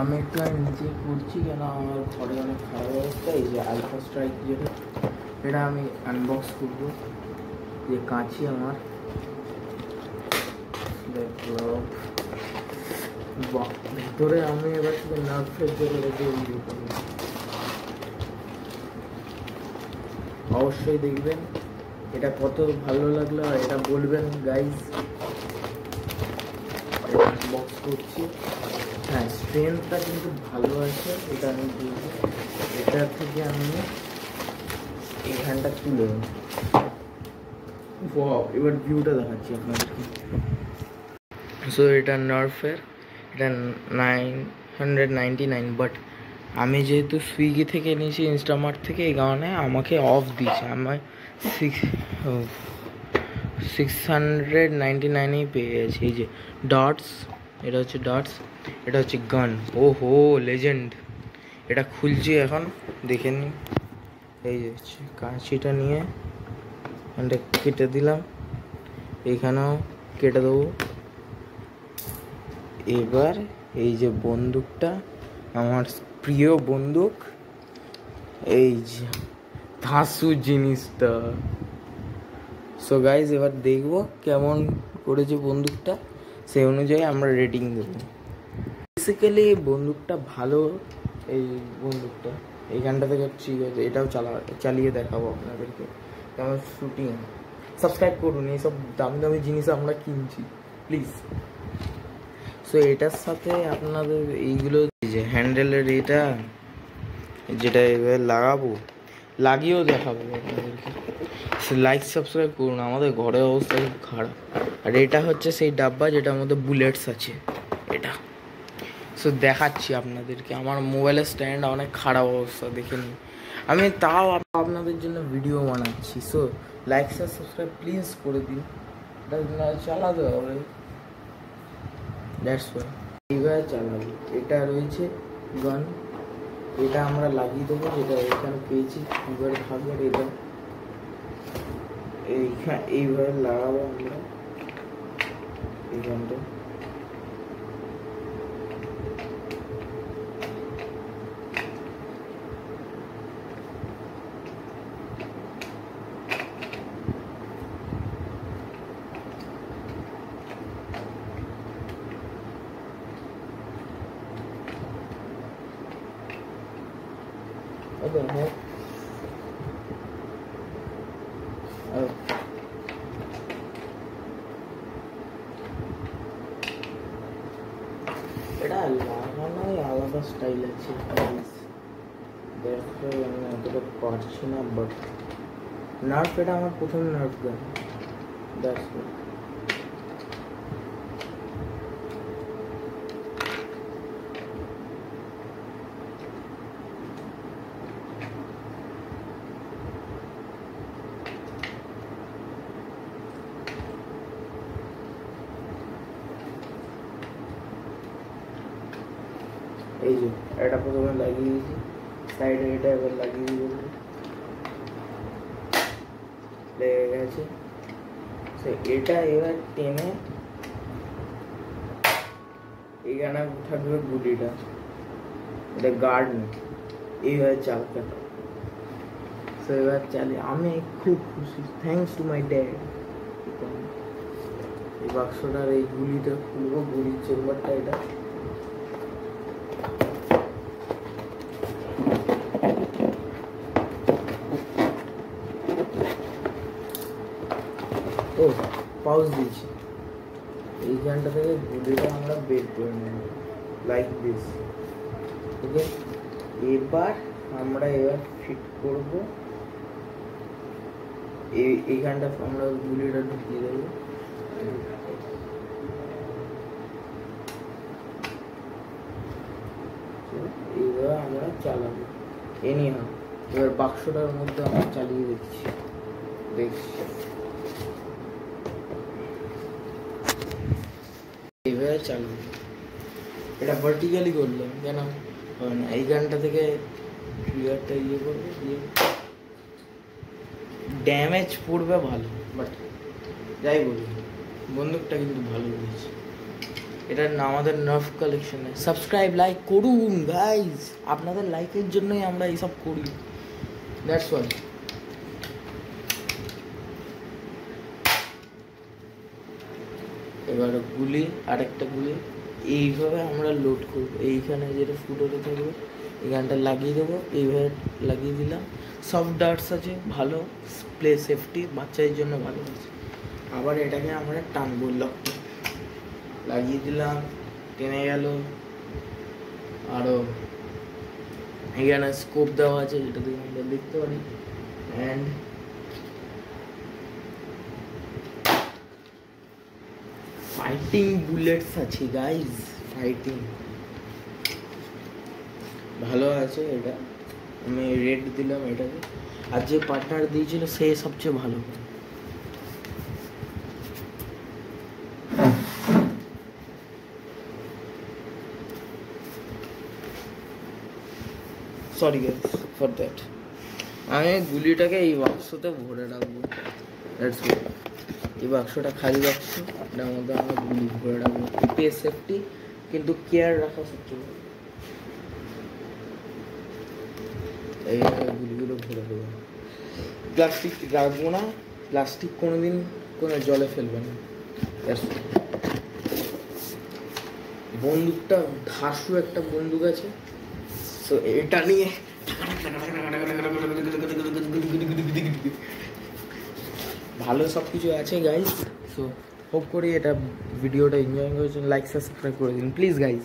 আমি একটু নিচে করছি কেন আমার ঘরে অনেক খারাপ অবস্থা। এই যে আলফা স্ট্রাইক যেটা, এটা আমি আনবক্স করবো। যে কাঁচি আমার ভিতরে আমি এবার থেকে নার্ভের জন্য অবশ্যই দেখবেন এটা কত ভালো লাগলো, আর এটা বলবেন গাইজ। আনবক্স করছি। হ্যাঁ, স্ট্রেংথটা কিন্তু ভালো আছে, এটা আমি বলবো। এটা থেকে আমি এখানটা তুলে এবার ভিউটা দেখাচ্ছি আপনাদেরকে। সো এটা নার্ভের, এটা 999, বাট আমি যেহেতু সুইগি থেকে নিয়েছি, ইনস্টামার্ট থেকে, এই কারণে আমাকে অফ দিয়েছে। আমার 699-এই পেয়ে গেছি। এই যে ডটস, এটা হচ্ছে ডটস, এটা হচ্ছে গান। ও হো, লেজেন্ড। এটা খুলছি এখন, দেখে নিন। এই যে কাঁচিটা নিয়ে এটা কেটে দিলাম, এইখানেও কেটে দেবো। এবার এই যে বন্দুকটা, আমার প্রিয় বন্দুক, এই যে ধাসু জিনিসটা। সো গাইজ, এবার দেখবো কেমন করেছে বন্দুকটা, সেই অনুযায়ী আমরা রেটিং দেবো। বেসিক্যালি বন্দুকটা ভালো। এই বন্দুকটা এইখানটা থেকে ঠিক আছে, এটাও চালিয়ে দেখাবো আপনাদেরকে কেমন শুটিং। সাবস্ক্রাইব করুন, এইসব দামি দামি জিনিস আমরা কিনছি, প্লিজ। সো এটার সাথে আপনাদের এইগুলো, যে হ্যান্ডেলের এটা যেটা এবার লাগাবো, লাগিয়েও দেখাবো আপনাদেরকে। লাইক সাবস্ক্রাইব করুন, আমাদের ঘরের অবস্থা খুব খারাপ। আর এটা হচ্ছে সেই ডাব্বা যেটার মধ্যে বুলেটস আছে, এটা। সো দেখাচ্ছি আপনাদেরকে। আমার মোবাইলের স্ট্যান্ড অনেক খারাপ অবস্থা, দেখে নিন। আমি তাও আপনাদের জন্য ভিডিও বানাচ্ছি। সো লাইক সাবস্ক্রাইব প্লিজ করে দিন, এটা চালাতে হবে। দ্যাটস ওয়াই এইভাবে চালাবো। এটা রয়েছে গান, এটা আমরা লাগিয়ে দেবো, যেটা এখানে পেয়েছি এবার ভাগের। এটা এইভাবে লাগাবো আমরা এইখানটা। Okay, হ্যাঁ, এটা লাগানোই আলাদা স্টাইল আছে। আমি এতটা পারছি না, বাট নার্ভ, এটা আমার প্রথম নার্ভ গান। That's why. এই যে এটা প্রথমে লাগিয়ে দিয়েছি সাইডে, এটা এবার লাগিয়ে দিব, লেগে গেছে। এটা এবার টেনে এখানে থাকবে গুলিটা, এটা গার্ড নেই, এইভাবে চাপটা। তো এবার চালিয়ে আমি খুব খুশি, থ্যাংকস টু মাই ড্যাড। এই বাক্সটার এই গুলিটা খুলবো, গুলির চেম্বারটা এটা। ও পাউজ দিয়েছি, এইখানটা থেকে গুলিটা আমরা বের করে নেব, লাইক দিস। ওকে, এবার আমরা ফিট করব এইখানটা, আমরা গুলিটা ঢুকিয়ে দেবো। এইভাবে আমরা চালাবো। এনিহাউ এবার বাক্সটার মধ্যে আমরা চালিয়ে দিচ্ছি, দেখছি এইভাবে চালাবো। এটা ভার্টিক্যালি করলাম কেন হবে না, এই গানটা থেকে ট্রিগারটা ইয়ে করবে, দিয়ে ড্যামেজ পড়বে ভালো, বাট যাই বলি বন্দুকটা কিন্তু ভালো হয়েছে। এটা আমাদের নার্ভ কালেকশনে সাবস্ক্রাইব লাইক করুন গাইজ, আপনাদের লাইকের জন্যই আমরা এইসব করি, দ্যাটস ওয়াই। এবার গুলি, আরেকটা গুলি এইভাবে আমরা লোড করবো, এইখানে যেটা ফুটোতে থাকবে এখানটা লাগিয়ে দেবো, এইভাবে লাগিয়ে দিলাম। সফট ডার্টস আছে, ভালো প্লে সেফটি, বাচ্চাদের জন্য ভালো আছে। আবার এটাকে আমরা টানবো, লকটা লাগিয়ে দিলাম, টেনে গেল। আরও এখানে স্কোপ দেওয়া আছে যেটা থেকে আমরা দেখতে পারি। অ্যান্ড ফাইটিং বুলেটস আছে গাইজ, ফাইটিং ভালো আছে। এটা আমি রেড দিলাম এটাকে, আর যে পার্টনার দিয়েছিল সে সবচেয়ে ভালো। Sorry guys for that. আমি গুলিটাকে এই বাক্সতে ভরে রাখবো, এই বাক্সটা খালি বাক্স, এটার মধ্যে আমরা গুলি ভরে রাখবো। পিএস সেফটি কিন্তু কেয়ার রাখা সবচেয়ে ভালো। এইভাবে গুলিগুলো ভরে দেবো। প্লাস্টিক রাখবো না, প্লাস্টিক কোনোদিন কোনো জলে ফেলবে না। বন্দুকটা ধাসু একটা বন্দুক আছে, তো এটা নিয়ে ভালো সব কিছু আছে গাইজ। সো হোপ করি এটা ভিডিওটা এনজয় করেছেন, লাইক সাবস্ক্রাইব করে দিন প্লিজ গাইজ।